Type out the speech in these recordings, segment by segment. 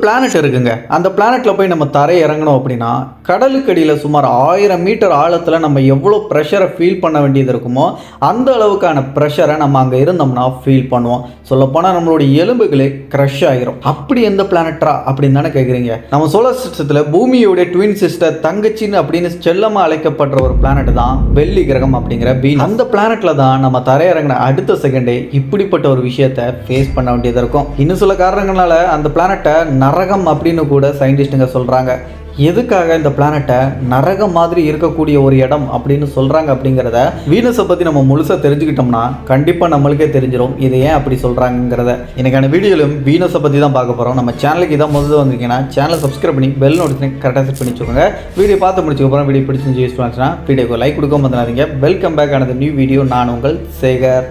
Planet இருக்குங்க. அந்த பிளானட்டில் போய் நம்ம தரை இறங்கணும் அப்படின்னா கடலுக்கடியில் சுமார் 1000 மீட்டர் ஆழத்தில் நம்ம எவ்வளோ ப்ரெஷரை ஃபீல் பண்ண வேண்டியது இருக்குமோ அந்த அளவுக்கான ப்ரெஷரை நம்ம அங்கே இருந்தோம்னா ஃபீல் பண்ணுவோம். சொல்லப்போனால் நம்மளுடைய எலும்புகளே க்ரஷ் ஆகிரும். அப்படி எந்த பிளானட்டா அப்படின்னு தானே கேட்குறீங்க. நம்ம சோலார் சிஸ்டத்தில் பூமியோடைய ட்வின் சிஸ்டர் தங்கச்சின்னு அப்படின்னு செல்லமாக அழைக்கப்படுற ஒரு பிளானட் தான் வெள்ளி கிரகம் அப்படிங்கிற வீனஸ். அந்த பிளானட்டில் தான் நம்ம தரையிறங்கின அடுத்த செகண்டே இப்படிப்பட்ட ஒரு விஷயத்தை ஃபேஸ் பண்ண வேண்டியது இருக்கும். இன்னும் சில காரணங்களால அந்த பிளானட்டை நரகம் அப்படின்னு கூட சயின்டிஸ்ட்டுங்க சொல்கிறாங்க. எதுக்காக இந்த பிளானட்டை நரகம் மாதிரி இருக்கக்கூடிய ஒரு இடம் அப்படின்னு சொல்கிறாங்க அப்படிங்கிறத வீனஸை பற்றி நம்ம முழுசாக தெரிஞ்சுக்கிட்டோம்னா கண்டிப்பாக நம்மளுக்கே தெரிஞ்சிடும் இது ஏன் அப்படி சொல்கிறாங்கிறத. எனக்கான வீடியோலையும் வீனஸை பற்றி தான் பார்க்க போகிறோம். நம்ம சேனலுக்கு இதான் முதல்ல வந்திருக்கீங்கன்னா சேனலை சப்ஸ்கிரைப் பண்ணி பெல் நோட்டிஃபிகேஷன் கரெக்டாக செட் பண்ணி வச்சுக்கோங்க. வீடியோ பார்த்து முடிச்சதுக்கப்புறம் வீடியோ பிடிச்சி யூஸ் பண்ணுச்சுன்னா வீடியோக்கு லைக் கொடுக்க வந்துடாதீங்க. வெல்கம் பேக் ஆனது நியூ வீடியோ. நான் உங்கள் சேகர்.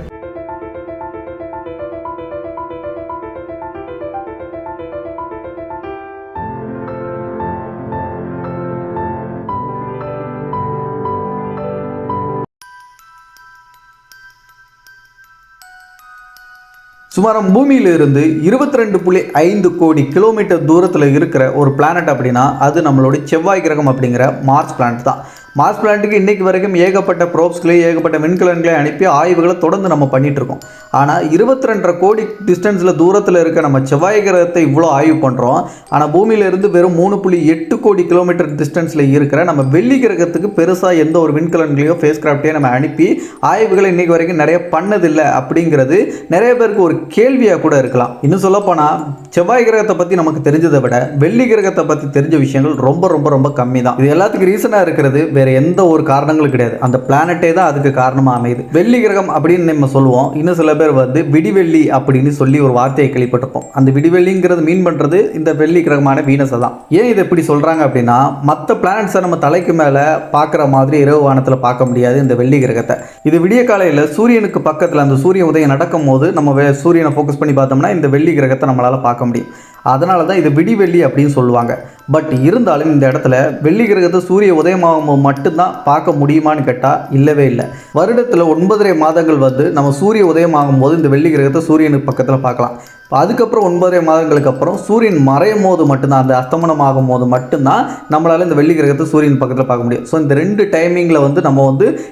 சுமார் பூமியிலிருந்து 22.5 கோடி கிலோமீட்டர் தூரத்தில் இருக்கிற ஒரு பிளானட் அப்படின்னா அது நம்மளுடைய செவ்வாய் கிரகம் அப்படிங்கிற மார்ஸ் பிளானட் தான். மார்ஸ் பிளானட்டுக்கு இன்றைக்கு வரைக்கும் ஏகப்பட்ட ப்ரோப்ஸ்களை ஏகப்பட்ட விண்கலன்களை அனுப்பி ஆய்வுகளை தொடர்ந்து நம்ம பண்ணிகிட்டு இருக்கோம். ஆனால் 22.5 கோடி டிஸ்டன்ஸில் தூரத்தில் இருக்க நம்ம செவ்வாய் கிரகத்தை இவ்வளோ ஆய்வு பண்ணுறோம். ஆனால் பூமியிலிருந்து வெறும் 3.8 கோடி கிலோமீட்டர் டிஸ்டன்ஸில் இருக்கிற நம்ம வெள்ளி கிரகத்துக்கு பெருசாக எந்த ஒரு விண்கலன்களையோ ஃபேஸ் கிராஃப்டையோ நம்ம அனுப்பி ஆய்வுகளை இன்றைக்கு வரைக்கும் நிறைய பண்ணதில்லை அப்படிங்கிறது நிறைய பேருக்கு ஒரு கேள்வியாக கூட இருக்கலாம். இன்னும் சொல்லப்போனால் செவ்வாய் கிரகத்தை பற்றி நமக்கு தெரிஞ்சதை விட வெள்ளி கிரகத்தை பற்றி தெரிஞ்ச விஷயங்கள் ரொம்ப ரொம்ப ரொம்ப கம்மி தான். இது எல்லாத்துக்கும் ரீசனாக இருக்கிறது வேறு எந்த ஒரு காரணங்களும் கிடையாது. அந்த பிளானட்டே தான் அதுக்கு காரணமாக அமையுது. வெள்ளி கிரகம் அப்படின்னு நம்ம சொல்லுவோம். இன்னும் சில பேர் விடிவெள்ளி அப்படின்னு சொல்லி ஒரு வார்த்தையை கேள்விப்பட்டிருப்போம். அந்த விடிவெள்ளிங்கிறது மீன் பண்ணுறது இந்த வெள்ளி கிரகமான வீனஸை தான். ஏன் இதை எப்படி சொல்கிறாங்க அப்படின்னா மற்ற பிளானட்ஸை நம்ம தலைக்கு மேலே பார்க்குற மாதிரி இரவு வானத்தில் பார்க்க முடியாது இந்த வெள்ளி கிரகத்தை. இது விடிய காலையில் சூரியனுக்கு பக்கத்தில் அந்த சூரிய உதயம் நடக்கும் போது நம்ம சூரியனை ஃபோக்கஸ் பண்ணி பார்த்தோம்னா இந்த வெள்ளி கிரகத்தை நம்மளால் பார்க்க முடியும். அதனால தான் இது விடிவெள்ளி அப்படின்னு சொல்லுவாங்க. பட் இருந்தாலும் இந்த இடத்துல வெள்ளி கிரகத்தை சூரிய உதயமாகும் மட்டும்தான் பார்க்க முடியுமான்னு கேட்டால் இல்லவே இல்லை. வருடத்தில் 9.5 மாதங்கள் நம்ம சூரிய உதயமாகும் போது இந்த வெள்ளி கிரகத்தை சூரியனுக்கு பக்கத்தில் பார்க்கலாம். அதுக்கப்புறம் 9.5 மாதங்களுக்கு அப்புறம் சூரியன் மறையும் போது மட்டும்தான், அந்த அஸ்தமனம் ஆகும் போது மட்டும்தான் நம்மளால் இந்த வெள்ளி கிரகத்தை சூரியன் பக்கத்தில் பார்க்க முடியும். ஸோ இந்த 2 டைமிங்கில் நம்ம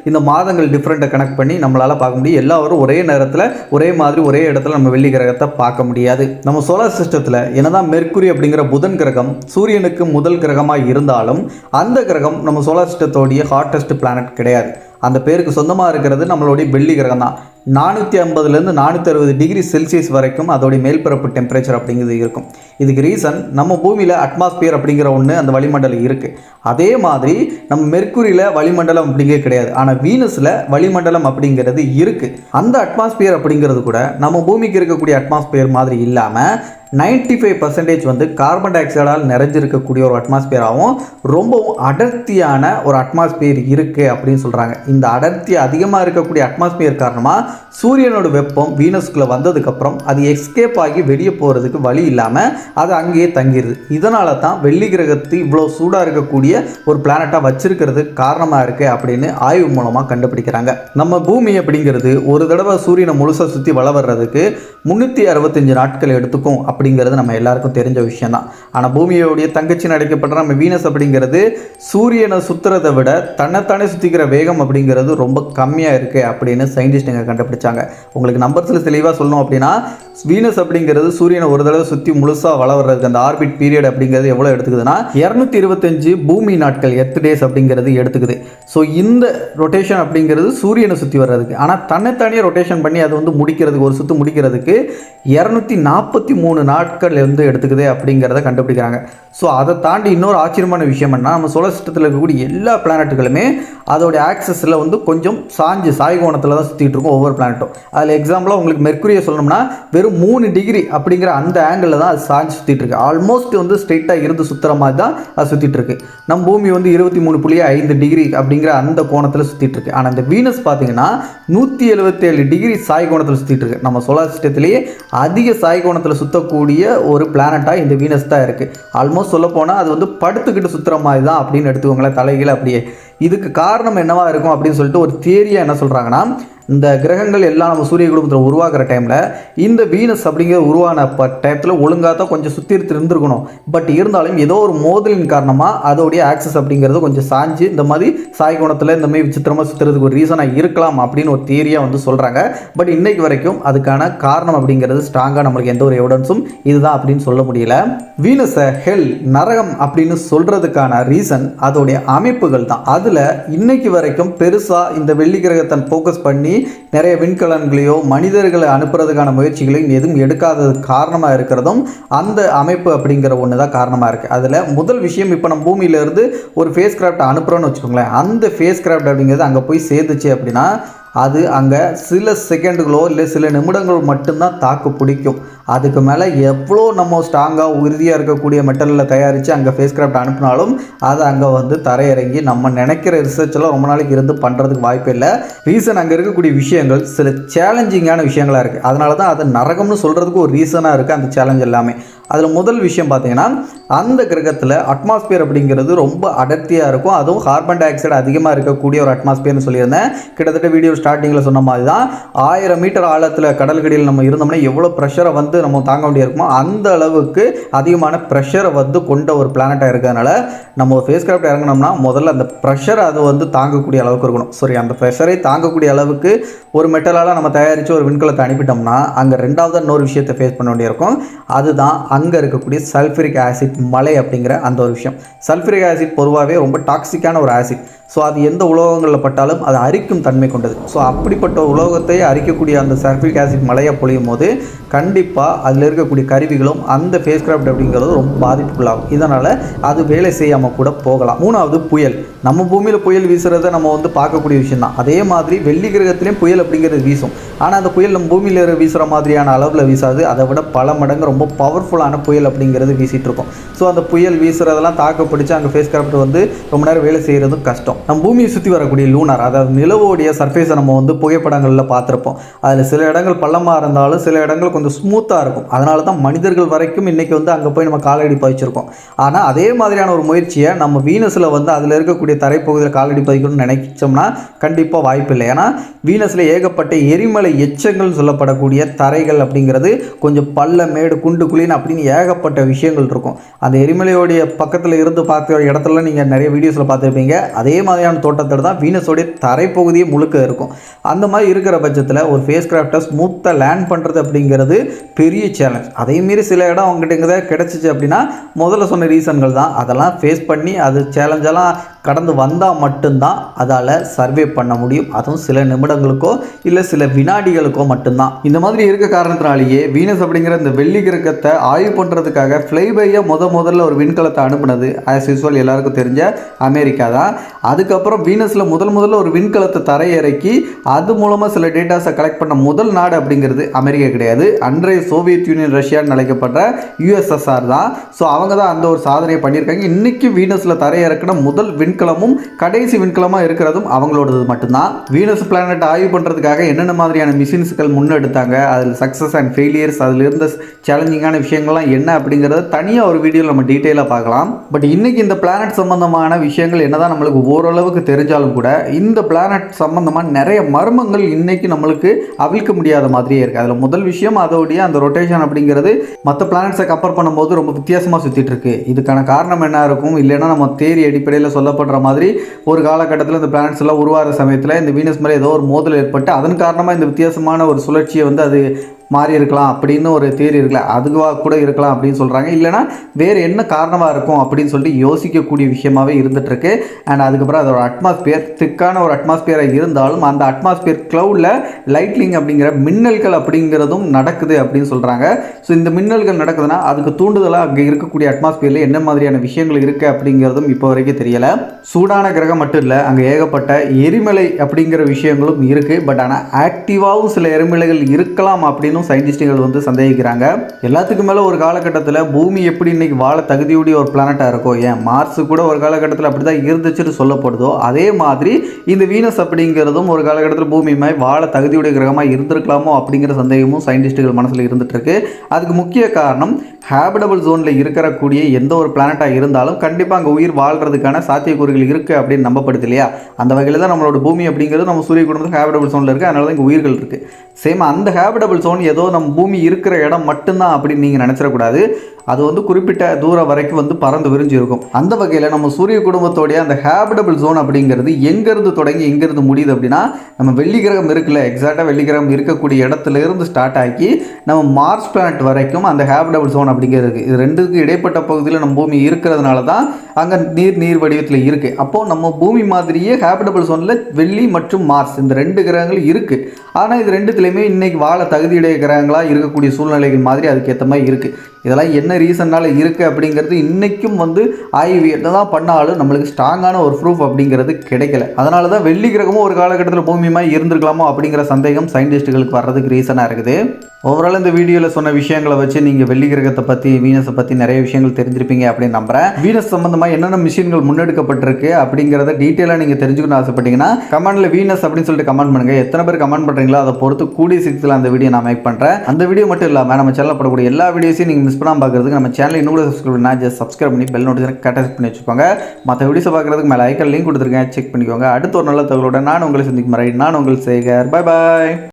இந்த மாதங்கள் டிஃப்ரெண்ட்டை கனெக்ட் பண்ணி நம்மளால் பார்க்க முடியும். எல்லாரும் ஒரே நேரத்தில் ஒரே மாதிரி ஒரே இடத்துல நம்ம வெள்ளி கிரகத்தை பார்க்க முடியாது. நம்ம சோலார் சிஸ்டத்தில் என்னதான் மெர்க்குரி அப்படிங்கிற புதன் கிரகம் சூரியனுக்கு முதல் கிரகமாக இருந்தாலும் அந்த கிரகம் நம்ம சோலார் சிஸ்டத்தோடைய ஹாட்டஸ்ட் பிளானட் கிடையாது. அந்த பேருக்கு சொந்தமாக இருக்கிறது நம்மளுடைய வெள்ளி கிரகம் தான். 450 460 டிகிரி செல்சியஸ் வரைக்கும் அதோடைய மேல்பரப்பு டெம்பரேச்சர் அப்படிங்கிறது இருக்கும். இதுக்கு ரீசன் நம்ம பூமியில் அட்மாஸ்பியர் அப்படிங்கிற ஒன்று அந்த வளிமண்டலம் இருக்குது. அதே மாதிரி நம்ம மெர்க்குரியில் வளிமண்டலம் அப்படிங்கிறது கிடையாது. ஆனால் வீனஸில் வளிமண்டலம் அப்படிங்கிறது இருக்குது. அந்த அட்மாஸ்பியர் அப்படிங்கிறது கூட நம்ம பூமிக்கு இருக்கக்கூடிய அட்மாஸ்பியர் மாதிரி இல்லாமல் 95% கார்பன் டை ஆக்சைடால் நிறைஞ்சிருக்கக்கூடிய ஒரு அட்மாஸ்பியராகவும் ரொம்பவும் அடர்த்தியான ஒரு அட்மாஸ்பியர் இருக்குது அப்படின்னு சொல்கிறாங்க. இந்த அடர்த்தி அதிகமாக இருக்கக்கூடிய அட்மாஸ்பியர் காரணமாக சூரியனோட வெப்பம் வீனஸ்குள்ளே வந்ததுக்கப்புறம் அது எஸ்கேப் ஆகி வெளியே போகிறதுக்கு வழி இல்லாமல் அது அங்கேயே தங்கிடுது. இதனால தான் வெள்ளி கிரகத்து இவ்வளோ சூடாக இருக்கக்கூடிய ஒரு பிளானட்டாக வச்சிருக்கிறது காரணமாக இருக்குது அப்படின்னு ஆய்வு மூலமாக கண்டுபிடிக்கிறாங்க. நம்ம பூமி அப்படிங்கிறது ஒரு தடவை சூரியனை முழுசாக சுற்றி வள வர்றதுக்கு 365 நாட்கள் எடுத்துக்கும் அப்படிங்கிறது நம்ம எல்லாருக்கும் தெரிஞ்ச விஷயம் தான். ஆனால் பூமியோடைய தங்கச்சின்னு அழைக்கப்படுற நம்ம வீனஸ் அப்படிங்கிறது சூரியனை சுற்றுறதை விட தன்னைத்தானே சுற்றிக்கிற வேகம் அப்படிங்கிறது ரொம்ப கம்மியாக இருக்குது அப்படின்னு சயின்டிஸ்ட்டுங்க கண்டுபிடிச்சாங்க. உங்களுக்கு நம்பர்ஸில் தெளிவாக சொல்லணும் அப்படின்னா வீனஸ் அப்படிங்கிறது சூரியனை ஒரு தடவை சுற்றி முழுசாக வள வர்றதுக்கு அந்த ஆர்பிட் பீரியட் அப்படிங்கிறது எவ்வளோ எடுத்துக்குதுன்னா 225 பூமி நாட்கள் எர்த் டேஸ் அப்படிங்கிறது எடுத்துக்குது. ஸோ இந்த ரொட்டேஷன் அப்படிங்கிறது சூரியனை சுற்றி வர்றதுக்கு. ஆனால் தன்னைத்தானே ரொட்டேஷன் பண்ணி அது முடிக்கிறதுக்கு ஒரு சுற்று முடிக்கிறதுக்கு 243 நாட்கள் எடுத்துக்குது அப்படிங்கிறத கண்டுபிடிக்கிறாங்க. ஸோ அதை தாண்டி இன்னொரு ஆச்சரியமான விஷயம் என்ன, நம்ம சோலார் சிஸ்டத்தில் இருக்கக்கூடிய எல்லா பிளானட்டுகளுமே அதோடைய ஆக்சஸில் கொஞ்சம் சாய் கோணத்தில் தான் சுற்றிட்டு இருக்கும் ஒவ்வொரு பிளானட்டும். அதில் எக்ஸாம்பிளாக உங்களுக்கு மெர்க்குரியை சொல்லணும்னா வெறும் 3 டிகிரி அப்படிங்கிற அந்த ஆங்கிளில் தான் அது சாஞ்சு சுற்றிட்டு இருக்கு. ஆல்மோஸ்ட் ஸ்ட்ரெயிட்டாக இருந்து சுற்றுற மாதிரி தான் அது சுற்றிட்டு இருக்கு. நம்ம பூமி 23.5 டிகிரி அப்படிங்கிற அந்த கோணத்தில் சுற்றிட்டு இருக்கு. ஆனால் இந்த வீனஸ் பார்த்தீங்கன்னா 177 டிகிரி சாய் கோணத்தில் சுற்றிட்டு இருக்கு. நம்ம சோலார் சிஸ்டத்திலேயே அதிக சாய் கோணத்தில் சுற்றக்கூடிய ஒரு பிளானட்டாக இந்த வீனஸ் தான் இருக்குது. ஆல்மோஸ்ட் சொல்ல போனால் அது படுத்துக்கிட்டு சுற்றுற மாதிரி தான் அப்படின்னு எடுத்துக்கோங்களேன், தலைகீழ அப்படியே. இதுக்கு காரணம் என்னவா இருக்கும் அப்படின்னு சொல்லிட்டு ஒரு தியரியா என்ன சொல்றாங்கன்னா, இந்த கிரகங்கள் எல்லாம் நம்ம சூரிய குடும்பத்தில் உருவாக்குற டைமில் இந்த வீனஸ் அப்படிங்கிற உருவான டயத்தில் ஒழுங்காக தான் கொஞ்சம் சுற்றி இருந்திருக்கணும். பட் இருந்தாலும் ஏதோ ஒரு மோதலின் காரணமாக அதோடைய ஆக்சஸ் அப்படிங்கிறது கொஞ்சம் சாஞ்சு இந்த மாதிரி சாய் கோணத்தில் இந்த மாதிரி விசித்திரமாக சுற்றுறதுக்கு ஒரு ரீசனாக இருக்கலாம் அப்படின்னு ஒரு தியரியாக வந்து சொல்கிறாங்க. பட் இன்னைக்கு வரைக்கும் அதுக்கான காரணம் அப்படிங்கிறது ஸ்ட்ராங்காக நம்மளுக்கு எந்த ஒரு எவிடன்ஸும் இதுதான் அப்படின்னு சொல்ல முடியல. வீனஸை ஹெல், நரகம் அப்படின்னு சொல்கிறதுக்கான ரீசன் அதோடைய அமைப்புகள் தான். அதில் இன்னைக்கு வரைக்கும் பெருசாக இந்த வெள்ளி கிரகத்தை ஃபோக்கஸ் பண்ணி நிறைய விண்கலன்களையோ மனிதர்களை அனுப்புறதுக்கான முயற்சிகளையும் எதுவும் எடுக்காதது காரணமாக இருக்கிறதும் அந்த அமைப்பு அப்படிங்கிற ஒன்று தான் காரணமாக இருக்குது. அதில் முதல் விஷயம், இப்போ நம்ம பூமியிலேருந்து ஒரு ஃபேஸ் கிராஃப்ட் அனுப்புகிறோன்னு வச்சுக்கோங்களேன், அந்த ஃபேஸ் கிராஃப்ட் அப்படிங்கிறது அங்கே போய் சேர்ந்துச்சு அப்படின்னா அது அங்கே சில செகண்டுகளோ இல்லை சில நிமிடங்களோ மட்டும்தான் தாக்கு பிடிக்கும். அதுக்கு மேலே எவ்வளோ நம்ம ஸ்ட்ராங்காக உறுதியாக இருக்கக்கூடிய மெட்டலில் தயாரித்து அங்கே ஃபேஸ் கிராஃப்ட் அனுப்பினாலும் அது அங்கே வந்து தரையிறங்கி நம்ம நினைக்கிற ரிசர்ச்செல்லாம் ரொம்ப நாளைக்கு இருந்து பண்ணுறதுக்கு வாய்ப்பு இல்லை. ரீசன் அங்கே இருக்கக்கூடிய விஷயங்கள் சில சேலஞ்சிங்கான விஷயங்களாக இருக்குது. அதனால தான் அது நரகம்னு சொல்கிறதுக்கு ஒரு ரீசனாக இருக்குது அந்த சேலஞ்ச் எல்லாமே. அதில் முதல் விஷயம் பார்த்தீங்கன்னா, அந்த கிரகத்தில் அட்மாஸ்பியர் அப்படிங்கிறது ரொம்ப அடர்த்தியாக இருக்கும். அதுவும் கார்பன் டை ஆக்சைடு அதிகமாக இருக்கக்கூடிய ஒரு அட்மாஸ்பியர்னு சொல்லியிருந்தேன். கிட்டத்தட்ட வீடியோ ஸ்டார்டிங்கில் சொன்ன மாதிரி தான் 1000 மீட்டர் ஆழத்தில் கடல்கடியில் நம்ம இருந்தோம்னா எவ்வளோ ப்ரெஷரை வந்து நம்ம தாங்க வேண்டியிருக்குமோ அந்த அளவுக்கு அதிகமான ப்ரெஷரை வந்து கொண்ட ஒரு பிளானட்டாக இருக்கிறதுனால நம்ம ஒரு ஃபேஸ் கிராஃப்ட் இறங்கினோம்னா முதல்ல அந்த ப்ரெஷர் அது வந்து தாங்கக்கூடிய அளவுக்கு இருக்கணும். சரி, அந்த ப்ரெஷரை தாங்கக்கூடிய அளவுக்கு ஒரு மெட்டலால் நம்ம தயாரித்து ஒரு விண்கலத்தை அனுப்பிட்டோம்னா அங்கே ரெண்டாவது இன்னொரு விஷயத்தை ஃபேஸ் பண்ண வேண்டியிருக்கும். அதுதான் அங்கே இருக்கக்கூடிய சல்ஃபரிக் ஆசிட் மலை அப்படிங்கிற அந்த ஒரு விஷயம். சல்ஃபரிக் ஆசிட் பொதுவாகவே ரொம்ப டாக்ஸிக்கான ஒரு ஆசிட். ஸோ அது எந்த உலோகங்களில் பட்டாலும் அது அரிக்கும் தன்மை கொண்டது. ஸோ அப்படிப்பட்ட உலோகத்தை அரிக்கக்கூடிய அந்த சல்ஃபரிக் ஆசிட் மலையை பொழியும் போது கண்டிப்பாக அதில் இருக்கக்கூடிய கருவிகளும் அந்த ஃபேஸ் கிராஃப்ட் அப்படிங்கிறது ரொம்ப பாதிப்புக்குள்ளாகும். இதனால் அது வேலை செய்யாமல் கூட போகலாம். மூணாவது, புயல். நம்ம பூமியில் புயல் வீசுறதை நம்ம வந்து பார்க்கக்கூடிய விஷயம் தான். அதே மாதிரி வெள்ளி கிரகத்திலையும் புயல் அப்படிங்கிறது வீசும். ஆனால் அந்த புயல் நம்ம பூமியில் வீசுகிற மாதிரியான அளவில் வீசாது. அதை விட பல மடங்கு ரொம்ப பவர்ஃபுல்லான புயல் அப்படிங்கிறது வீசிகிட்டு இருக்கும். ஸோ அந்த புயல் வீசுறதெல்லாம் தாக்க பிடிச்சி அங்கே ஃபேஸ் கிராஃப்ட் வந்து ரொம்ப நேரம் வேலை செய்கிறதும் கஷ்டம். நம்ம பூமியை சுற்றி வரக்கூடிய லூனார், அதாவது நிலவோடைய சர்ஃபேஸை நம்ம வந்து புகைப்படங்களில் பார்த்துருப்போம். அதில் சில இடங்கள் பள்ளமாக இருந்தாலும் சில இடங்கள் கொஞ்சம் ஸ்மூத்தாக இருக்கும். அதனால தான் மனிதர்கள் வரைக்கும் இன்றைக்கி வந்து அங்கே போய் நம்ம காலடி பதிச்சிருக்கோம். ஆனால் அதே மாதிரியான ஒரு முயற்சியை நம்ம வீனஸில் வந்து அதில் இருக்கக்கூடிய தரைப்பகுதியில் காலடி பதிக்கணும்னு நினைச்சோம்னா கண்டிப்பாக வாய்ப்பு இல்லை. ஏன்னா வீனஸில் ஏகப்பட்ட எரிமலை எச்சங்கள் சொல்லப்படக்கூடிய தரைகள் அப்படிங்கிறது கொஞ்சம் பள்ள மேடு குண்டு குழின்னு அப்படின்னு ஏகப்பட்ட விஷயங்கள் இருக்கும். அந்த எரிமலையோடைய பக்கத்தில் இருந்து பார்க்குற இடத்துல நீங்கள் நிறைய வீடியோஸில் பார்த்துருப்பீங்க. அதே மாதிரியான தோட்டத்தில் தான் வீனஸோடைய தரைப்பகுதியே முழுக்க இருக்கும். அந்த மாதிரி இருக்கிற பட்சத்தில் ஒரு ஃபேஸ் கிராஃப்டை ஸ்மூத்தாக லேண்ட் பண்ணுறது அப்படிங்கிறது பெரிய சேலஞ்ச். அதேமாரி சில இடம் அவங்ககிட்ட கிடச்சிச்சு அப்படின்னா முதல்ல சொன்ன ரீசன்கள் தான். அதெல்லாம் ஃபேஸ் பண்ணி அது சேலஞ்செல்லாம் கடந்து வந்தால் மட்டும்தான் அதால் சர்வே பண்ண முடியும். அதுவும் சில நிமிடங்களுக்கோ இல்லை சில வினாடிகளுக்கோ மட்டும்தான். இந்த மாதிரி இருக்க காரணத்தினாலேயே வீனஸ் அப்படிங்கிற இந்த வெள்ளி கிரகத்தை ஆய்வு பண்ணுறதுக்காக ஃப்ளைபையை முதல்ல ஒரு விண்கலத்தை அனுப்புனது ஆஸ் யூஸ்வல் எல்லாருக்கும் தெரிஞ்ச அமெரிக்கா தான். அதுக்கப்புறம் வீனஸில் முதல்ல ஒரு விண்கலத்தை தரையிறக்கி அது மூலமாக சில டேட்டாஸை கலெக்ட் பண்ண முதல் நாடு அப்படிங்கிறது அமெரிக்கா கிடையாது. அன்றைய சோவியத் யூனியன் ரஷ்யான்னு அழைக்கப்பட்ட யுஎஸ்எஸ்ஆர் தான். ஸோ அவங்க தான் அந்த ஒரு சாதனையை பண்ணியிருக்காங்க. இன்றைக்கி வீனஸில் தரையிறக்கின முதல் விண்கலமும் கடைசி விண்கலமாக இருக்கிறதும் அவங்களோடது மட்டும்தான். வீனஸ் பிளானட் ஆய்வு பண்ணுறதுக்காக என்னென்ன மாதிரியான மிஷின்ஸ்கள் முன்னெடுத்தாங்க, அதில் சக்ஸஸ் அண்ட் ஃபெயிலியர்ஸ், அதில் இருந்த சேலஞ்சிங்கான விஷயங்கள்லாம் என்ன அப்படிங்கிறத தனியாக ஒரு வீடியோவில் நம்ம டீட்டெயிலாக பார்க்கலாம். பட் இன்றைக்கி இந்த பிளானட் சம்பந்தமான விஷயங்கள் என்னதான் நம்மளுக்கு ஓரளவுக்கு தெரிஞ்சாலும் கூட இந்த பிளானட் சம்பந்தமான நிறைய மர்மங்கள் இன்றைக்கி நம்மளுக்கு அவிழ்க்க முடியாத மாதிரியே இருக்குது. அதில் முதல் விஷயம் அதோடைய அந்த ரொட்டேஷன் அப்படிங்கிறது மற்ற பிளானட்ஸை கம்பேர் பண்ணும்போது ரொம்ப வித்தியாசமாக சுற்றிட்டு இருக்கு. இதுக்கான காரணம் என்ன இருக்கும்? இல்லைன்னா நம்ம தேரி அடிப்படையில் சொல்லப்படுற மாதிரி ஒரு காலகட்டத்தில் இந்த பிளானட்ஸ் எல்லாம் உருவாகிற சமயத்தில் இந்த வீனஸ் மேலே ஏதோ ஒரு மோதல் ஏற்பட்டு அதன் காரணமாக இந்த வித்தியாசமான ஒரு சுழற்சியை வந்து அது மாறி இருக்கலாம் அப்படின்னு ஒரு தேரி இருக்குல்ல, அதுவாக கூட இருக்கலாம் அப்படின்னு சொல்கிறாங்க. இல்லைனா வேறு என்ன காரணமாக இருக்கும் அப்படின்னு சொல்லிட்டு யோசிக்கக்கூடிய விஷயமாகவே இருந்துகிட்ருக்கு. அண்ட் அதுக்கப்புறம் அதோட அட்மாஸ்பியர் திக்கான ஒரு அட்மாஸ்பியராக இருந்தாலும் அந்த அட்மாஸ்பியர் க்ளவுடில் லைட்னிங் அப்படிங்கிற மின்னல்கள் அப்படிங்கிறதும் நடக்குது அப்படின்னு சொல்கிறாங்க. ஸோ இந்த மின்னல்கள் நடக்குதுன்னா அதுக்கு தூண்டுதலாக அங்கே இருக்கக்கூடிய அட்மாஸ்பியரில் என்ன மாதிரியான விஷயங்கள் இருக்குது அப்படிங்கிறதும் இப்போ வரைக்கும் தெரியலை. சூடான கிரகம் மட்டும் இல்லை, அங்கே ஏகப்பட்ட எரிமலை அப்படிங்கிற விஷயங்களும் இருக்குது. பட் ஆனால் ஆக்டிவாகவும் சில எரிமலைகள் இருக்கலாம் அப்படின்னு அப்படின்னும் சயின்டிஸ்டுகள் வந்து சந்தேகிக்கிறாங்க. எல்லாத்துக்கும் மேலே ஒரு காலகட்டத்தில் பூமி எப்படி இன்னைக்கு வாழ தகுதியுடைய ஒரு பிளானட்டாக இருக்கோ, ஏன் மார்ஸ் கூட ஒரு காலகட்டத்தில் அப்படி தான் இருந்துச்சுன்னு சொல்லப்படுதோ, அதே மாதிரி இந்த வீனஸ் அப்படிங்கிறதும் ஒரு காலகட்டத்தில் பூமி மாதிரி வாழ தகுதியுடைய கிரகமாக இருந்திருக்கலாமோ அப்படிங்கிற சந்தேகமும் சயின்டிஸ்டுகள் மனசில் இருந்துட்டு இருக்கு. அதுக்கு முக்கிய காரணம் ஹேபிடபிள் ஜோனில் இருக்கக்கூடிய எந்த ஒரு பிளானட்டாக இருந்தாலும் கண்டிப்பாக அங்கே உயிர் வாழ்கிறதுக்கான சாத்தியக்கூறுகள் இருக்குது அப்படின்னு நம்பப்படுது இல்லையா. அந்த வகையில் தான் நம்மளோட பூமி அப்படிங்கிறது நம்ம சூரிய குடும்பத்தில் ஹேபிடபிள் ஜோனில் இருக்குது. அதனால தான் இங்கே உயிர்கள் இருக்குது. சேம் அந்த ஹேபிடபிள் ஜோன் ஏதோ நம்ம பூமி இருக்கிற இடம் மட்டும்தான் அப்படின்னு நீங்கள் நினச்சிடக்கூடாது. அது வந்து குறிப்பிட்ட தூரம் வரைக்கும் வந்து பறந்து விரிஞ்சு இருக்கும். அந்த வகையில் நம்ம சூரிய குடும்பத்தோடைய அந்த ஹேபிடபிள் ஜோன் அப்படிங்கிறது எங்கேருந்து தொடங்கி எங்கேருந்து முடியுது அப்படின்னா, நம்ம வெள்ளி கிரகம் இருக்குல்ல, எக்ஸாக்டாக வெள்ளி கிரகம் இருக்கக்கூடிய இடத்துல இருந்து ஸ்டார்ட் ஆகி நம்ம மார்ஸ் பிளானட் வரைக்கும் அந்த ஹேபிடபிள் ஜோன் அப்படிங்கிறது இது ரெண்டுக்கு இடைப்பட்ட பகுதியில் நம்ம பூமி இருக்கிறதுனால தான் அங்கே நீர் வடிவத்தில் இருக்குது. அப்போது நம்ம பூமி மாதிரியே ஹேபிடபிள் ஜோனில் வெள்ளி மற்றும் மார்ஸ் இந்த 2 கிரகங்கள் இருக்குது. ஆனால் இது ரெண்டுத்துலேயுமே இன்றைக்கி வாழ தகுதியுடைய கிரகங்களாக இருக்கக்கூடிய சூழ்நிலைகள் மாதிரி அதுக்கேற்ற மாதிரி இருக்குது. இதெல்லாம் என்ன ரீசன்னால் இருக்குது அப்படிங்கிறது இன்றைக்கும் வந்து ஆய்வு என்ன தான் பண்ணாலும் நம்மளுக்கு ஸ்ட்ராங்கான ஒரு ப்ரூஃப் அப்படிங்கிறது கிடைக்கல. அதனால தான் வெள்ளி கிரகமும் ஒரு காலகட்டத்தில் பூமி மாதிரி இருந்திருக்கலாமோ அப்படிங்கிற சந்தேகம் சயின்டிஸ்ட்டுகளுக்கு வர்றதுக்கு ரீசனாக இருக்குது. ஓவரால் இந்த வீடியோவில் சொன்ன விஷயங்களை வச்சு நீங்கள் வெள்ளி கிரகத்தை பற்றி வீனஸை பற்றி நிறைய விஷயங்கள் தெரிஞ்சிருப்பீங்க அப்படின்னு நம்புகிறேன். வீனஸ் சம்மந்தமாக என்னென்ன மிஷின்கள் முன்னெடுக்கப்பட்டிருக்கு அப்படிங்கிறத டீட்டெயிலாக நீங்கள் தெரிஞ்சுக்கணும்னு ஆசைப்பட்டீங்கன்னா கமெண்ட்டில் வீனஸ் அப்படின்னு சொல்லிட்டு கமெண்ட் பண்ணுங்கள். எத்தனை பேர் கமெண்ட் பண்ணுறீங்களோ அதை பொறுத்து கூடிய சீக்கிரத்தில் அந்த வீடியோ நான் மேக் பண்ணுறேன். அந்த வீடியோ மட்டும் இல்லாமல் நம்ம சேனலில் படக்கூடிய எல்லா வீடியோஸையும் நீங்கள் மிஸ் பண்ணாமல் பார்க்குறதுக்கு நம்ம சேனலை இன்னும் கூட சப்ஸ்கிரைப் பண்ணால் ஜஸ்ட் சப்ஸ்கிரைப் பண்ணி பெல் நோட்டிஃபிகேஷன் கரெக்டாக பண்ணி வச்சுக்கோங்க. மற்ற வீடியோஸை பார்க்குறதுக்கு மேலே ஐக்கன் லிங்க் கொடுத்துருக்கேன், செக் பண்ணிக்கோங்க. அடுத்த ஒரு நல்ல தகவலோட நான் உங்களை சந்திக்கும் வரை நான் உங்கள் சேகர். பாய் பாய்.